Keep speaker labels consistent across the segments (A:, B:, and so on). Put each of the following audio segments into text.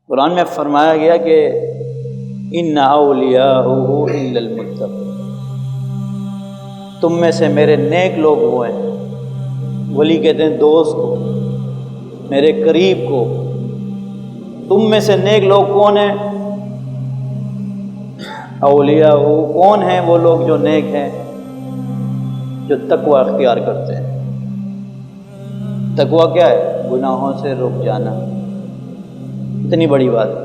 A: قرآن میں فرمایا گیا کہ ان اولیاءہ الا المتقون، تم میں سے میرے نیک لوگ وہ ہیں، ولی کہتے ہیں دوست کو، میرے قریب کو۔ تم میں سے نیک لوگ کون ہیں؟ اولیاء کون ہیں؟ وہ لوگ جو نیک ہیں، جو تقوی اختیار کرتے ہیں۔ تقوی کیا ہے؟ گناہوں سے رک جانا۔ اتنی بڑی بات ہے۔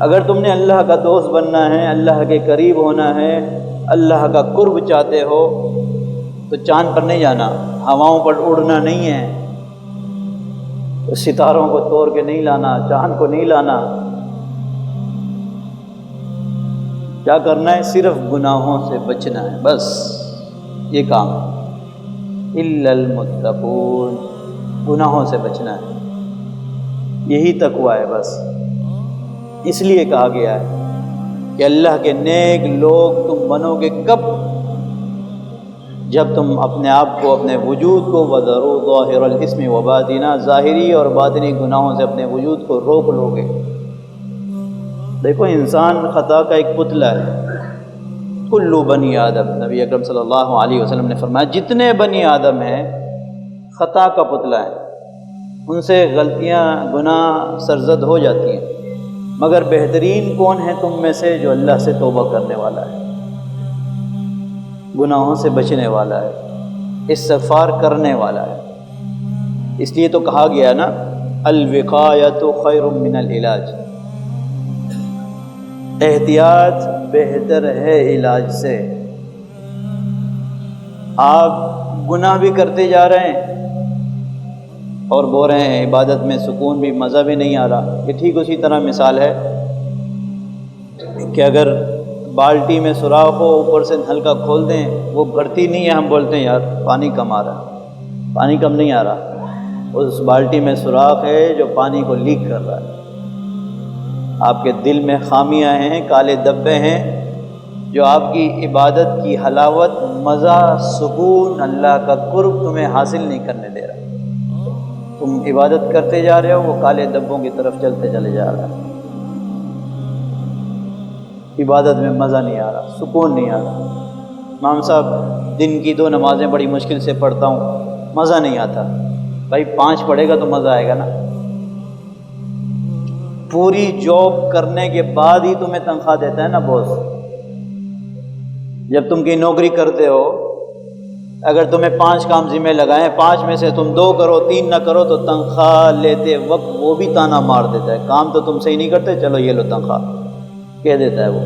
A: اگر تم نے اللہ کا دوست بننا ہے، اللہ کے قریب ہونا ہے، اللہ کا قرب چاہتے ہو، تو چاند پر نہیں جانا، ہواؤں پر اڑنا نہیں ہے، ستاروں کو توڑ کے نہیں لانا، چاند کو نہیں لانا۔ کیا کرنا ہے؟ صرف گناہوں سے بچنا ہے، بس یہ کام ہے۔ الا المتقون، گناہوں سے بچنا ہے، یہی تقوی ہے بس۔ اس لیے کہا گیا ہے کہ اللہ کے نیک لوگ تم بنو گے کب؟ جب تم اپنے آپ کو، اپنے وجود کو وَذَرُوا ظَاهِرَ الْإِثْمِ وَبَاطِنَهُ، ظاہری اور باطنی گناہوں سے اپنے وجود کو روک لو گے۔ دیکھو انسان خطا کا ایک پتلا ہے۔ کل بنی آدم، نبی اکرم صلی اللہ علیہ وسلم نے فرمایا جتنے بنی آدم ہیں خطا کا پتلا ہے، ان سے غلطیاں، گناہ سرزد ہو جاتی ہیں، مگر بہترین کون ہے تم میں سے؟ جو اللہ سے توبہ کرنے والا ہے، گناہوں سے بچنے والا ہے، استغفار کرنے والا ہے۔ اس لیے تو کہا گیا نا الوقایۃ خیر من العلاج، احتیاط بہتر ہے علاج سے۔ آپ گناہ بھی کرتے جا رہے ہیں اور بول رہے ہیں عبادت میں سکون بھی، مزہ بھی نہیں آ رہا۔ یہ ٹھیک اسی طرح مثال ہے کہ اگر بالٹی میں سوراخ ہو، اوپر سے نل کا کھول دیں، وہ بھرتی نہیں ہے، ہم بولتے ہیں یار پانی کم آ رہا ہے، پانی کم نہیں آ رہا، اس بالٹی میں سوراخ ہے جو پانی کو لیک کر رہا ہے۔ آپ کے دل میں خامیاں ہیں، کالے دبے ہیں، جو آپ کی عبادت کی حلاوت، مزہ، سکون، اللہ کا قرب تمہیں حاصل نہیں کرنے دے رہا۔ تم عبادت کرتے جا رہے ہو، وہ کالے دبوں کی طرف چلتے چلے جا رہا ہے۔ عبادت میں مزہ نہیں آ رہا، سکون نہیں آ رہا۔ امام صاحب دن کی 2 نمازیں بڑی مشکل سے پڑھتا ہوں، مزہ نہیں آتا۔ بھائی 5 پڑھے گا تو مزہ آئے گا نا۔ پوری جاب کرنے کے بعد ہی تمہیں تنخواہ دیتا ہے نا باس۔ جب تم کی نوکری کرتے ہو، اگر تمہیں 5 کام ذمہ لگائیں، 5 میں سے تم 2 کرو، 3 نہ کرو، تو تنخواہ لیتے وقت وہ بھی تانا مار دیتا ہے، کام تو تم صحیح نہیں کرتے، چلو یہ لو تنخواہ، کہہ دیتا ہے وہ۔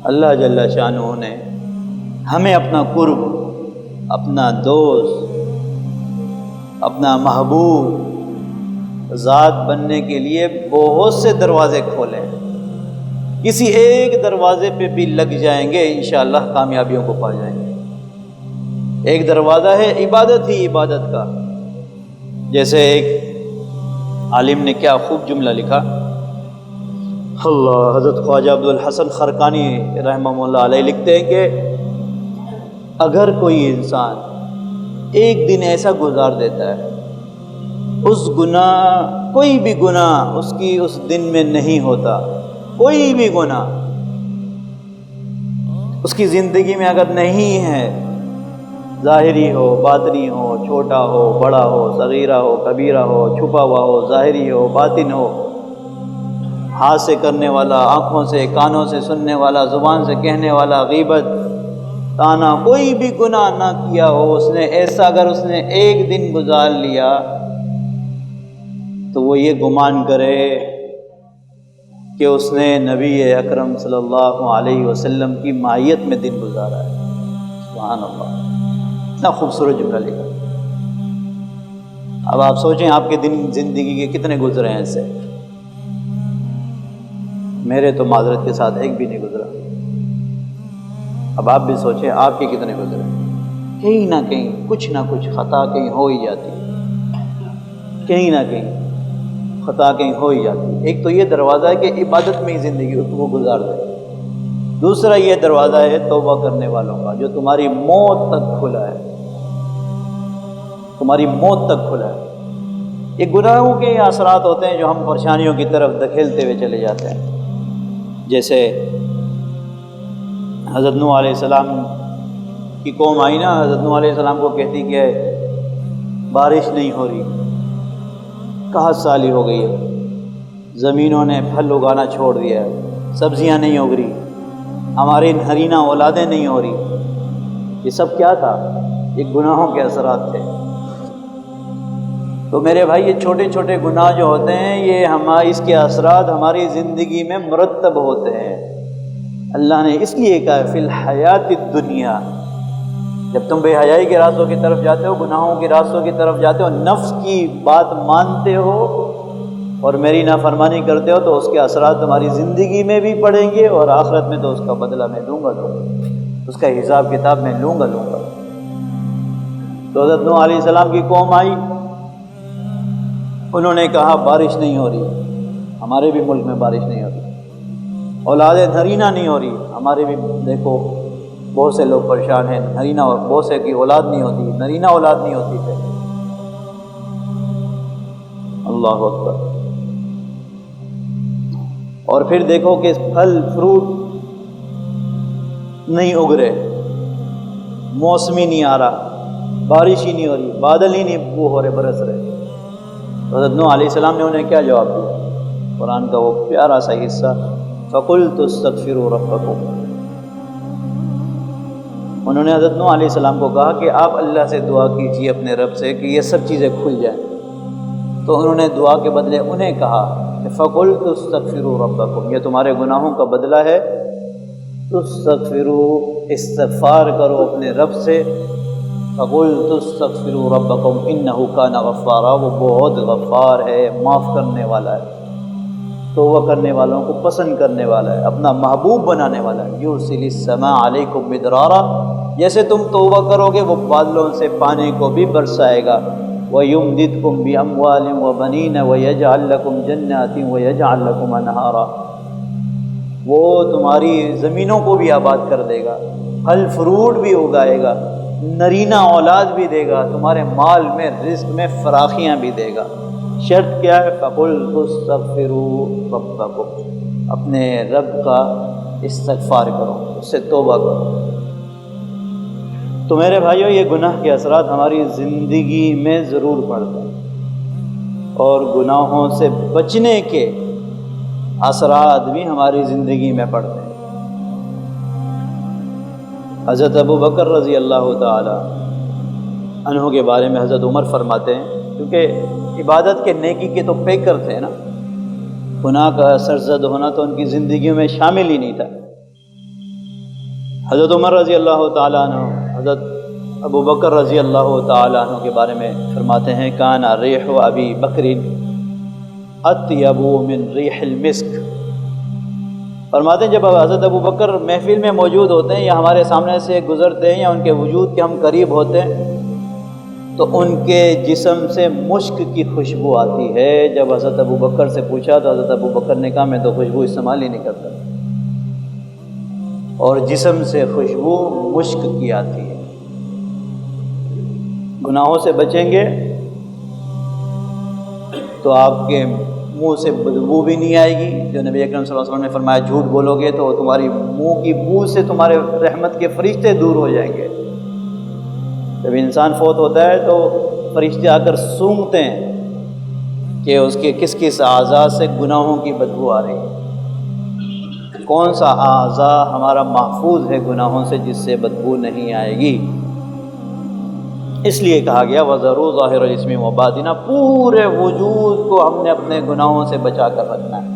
A: اللہ جل شانہ نے ہمیں اپنا قرب، اپنا دوست، اپنا محبوب ذات بننے کے لیے بہت سے دروازے کھولے، کسی ایک دروازے پہ بھی لگ جائیں گے انشاءاللہ کامیابیوں کو پا جائیں گے۔ ایک دروازہ ہے عبادت ہی عبادت کا۔ جیسے ایک عالم نے کیا خوب جملہ لکھا، اللہ، حضرت خواجہ عبدالحسن خرقانی رحمہ اللہ علیہ لکھتے ہیں کہ اگر کوئی انسان ایک دن ایسا گزار دیتا ہے، اس گناہ، کوئی بھی گناہ اس کی اس دن میں نہیں ہوتا، کوئی بھی گناہ اس کی زندگی میں اگر نہیں ہے، ظاہری ہو، باطنی ہو، چھوٹا ہو، بڑا ہو، صغیرہ ہو، کبیرہ ہو، چھپا ہوا ہو، ظاہری ہو، باطن ہو، ہاتھ سے کرنے والا، آنکھوں سے، کانوں سے سننے والا، زبان سے کہنے والا، غیبت، طعنہ، کوئی بھی گناہ نہ کیا ہو اس نے، ایسا اگر اس نے ایک دن گزار لیا تو وہ یہ گمان کرے کہ اس نے نبی اکرم صلی اللہ علیہ وسلم کی معیت میں دن گزارا ہے۔ سبحان اللہ، اتنا خوبصورت جملہ لکھا۔ اب آپ سوچیں آپ کے دن زندگی کے کتنے گزرے ہیں ایسے؟ میرے تو معذرت کے ساتھ ایک بھی نہیں گزرا۔ اب آپ بھی سوچیں آپ کے کتنے گزرے؟ کہیں نہ کہیں کچھ نہ کچھ خطا کہیں ہو ہی جاتی ہے، کہیں نہ کہیں خطا کہیں ہو ہی جاتی ہے۔ ایک تو یہ دروازہ ہے کہ عبادت میں ہی زندگی وہ گزار دے، دوسرا یہ دروازہ ہے توبہ کرنے والوں کا، جو تمہاری موت تک کھلا ہے، تمہاری موت تک کھلا ہے۔ یہ گناہوں کے اثرات ہوتے ہیں جو ہم پریشانیوں کی طرف دھکیلتے ہوئے چلے جاتے ہیں. جیسے حضرت نوح علیہ السلام کی قوم آئی نا، حضرت نوح علیہ السلام کو کہتی کہ بارش نہیں ہو رہی، قحط سالی ہو گئی ہے، زمینوں نے پھل اگانا چھوڑ دیا ہے، سبزیاں نہیں اگ رہی، ہماری نرینہ اولادیں نہیں ہو رہی. یہ سب کیا تھا؟ یہ گناہوں کے اثرات تھے. تو میرے بھائی یہ چھوٹے چھوٹے گناہ جو ہوتے ہیں یہ اس کے اثرات ہماری زندگی میں مرتب ہوتے ہیں. اللہ نے اس لیے کہا فی الحیات الدنیا. جب تم بے حیائی کے راستوں کی طرف جاتے ہو، گناہوں کے راستوں کی طرف جاتے ہو، نفس کی بات مانتے ہو اور میری نافرمانی کرتے ہو، تو اس کے اثرات تمہاری زندگی میں بھی پڑیں گے اور آخرت میں تو اس کا بدلہ میں لوں گا، اس کا حساب کتاب میں لوں گا. تو حضرت نوح علیہ السلام کی قوم آئی، انہوں نے کہا بارش نہیں ہو رہی، ہمارے بھی ملک میں بارش نہیں ہو رہی، اولاد نرینہ نہیں ہو رہی، ہمارے بھی دیکھو بہت سے لوگ پریشان ہیں، نرینہ اور بہت سے کی اولاد نہیں ہوتی، نرینہ اولاد نہیں ہوتی ہے. اللہ اکبر. اور پھر دیکھو کہ پھل فروٹ نہیں اگ رہے، موسمی نہیں آ رہا، بارش ہی نہیں ہو رہی، بادل ہی نہیں ہو رہے، برس رہے. حضرت نوح علیہ السلام نے انہیں کیا جواب دیا؟ قرآن کا وہ پیارا سا حصہ فَقُلْتُ اسْتَغْفِرُوا رَبَّكُمْ. انہوں نے حضرت نوح علیہ السلام کو کہا کہ آپ اللہ سے دعا کیجیے اپنے رب سے کہ یہ سب چیزیں کھل جائیں. تو انہوں نے دعا کے بدلے انہیں کہا کہ فَقُلْتُ اسْتَغْفِرُوا رَبَّكُمْ، یہ تمہارے گناہوں کا بدلہ ہے، تستغفروا، استغفار کرو اپنے رب سے. فَقُلْتُ اسْتَغْفِرُوا رَبَّكُمْ إِنَّهُ كَانَ غَفَّارًا، وہ بہت غفار ہے، معاف کرنے والا ہے، توبہ کرنے والوں کو پسند کرنے والا ہے، اپنا محبوب بنانے والا ہے. یُرْسِلِ السَّمَاءَ عَلَيْكُمْ مِدْرَارًا، جیسے تم توبہ کرو گے وہ بادلوں سے پانی کو بھی برسائے گا. وَيُمْدِدْكُمْ بِأَمْوَالٍ وَبَنِينَ وَيَجْعَلْ لَكُمْ جَنَّاتٍ وَيَجْعَلْ لَكُمْ أَنْهَارًا، وہ تمہاری زمینوں کو بھی آباد کر دے گا، پھل فروٹ بھی اگائے گا، نرینہ اولاد بھی دے گا، تمہارے مال میں رزق میں فراخیاں بھی دے گا. شرط کیا ہے؟ فَقُلْتُ اسْتَغْفِرُوا رَبَّكُمْ، اپنے رب کا استغفار کرو، اس سے توبہ کرو. تو میرے بھائیو یہ گناہ کے اثرات ہماری زندگی میں ضرور پڑتے ہیں، اور گناہوں سے بچنے کے اثرات بھی ہماری زندگی میں پڑتے ہیں. حضرت ابو بکر رضی اللہ تعالی عنہ کے بارے میں حضرت عمر فرماتے ہیں، کیونکہ عبادت کے نیکی کے تو پیکر تھے نا، گناہ کا اثر زد ہونا تو ان کی زندگیوں میں شامل ہی نہیں تھا. حضرت عمر رضی اللہ تعالیٰ عنہ حضرت ابو بکر رضی اللہ تعالیٰ عنہ کے بارے میں فرماتے ہیں کان ریح ابی بکر اطیب من ریح المسک. فرماتے ہیں جب حضرت ابو بکر محفل میں موجود ہوتے ہیں یا ہمارے سامنے سے گزرتے ہیں یا ان کے وجود کے ہم قریب ہوتے ہیں تو ان کے جسم سے مشک کی خوشبو آتی ہے. جب حضرت ابو بکر سے پوچھا تو حضرت ابو بکر نے کہا میں تو خوشبو استعمال ہی نہیں کرتا، اور جسم سے خوشبو مشک کی آتی ہے. گناہوں سے بچیں گے تو آپ کے منہ سے بدبو بھی نہیں آئے گی، جو نبی اکرم صلی اللہ علیہ وسلم نے فرمایا جھوٹ بولو گے تو تمہاری منہ کی بو سے تمہارے رحمت کے فرشتے دور ہو جائیں گے. جب انسان فوت ہوتا ہے تو فرشتے آ کر سونگھتے ہیں کہ اس کے کس کس اعضاء سے گناہوں کی بدبو آ رہی ہے، کون سا اعضاء ہمارا محفوظ ہے گناہوں سے جس سے بدبو نہیں آئے گی. اس لیے کہا گیا وَذَرُوا ظَاهِرَ الْإِثْمِ وَبَاطِنَهُ، پورے وجود کو ہم نے اپنے گناہوں سے بچا کر رکھنا ہے.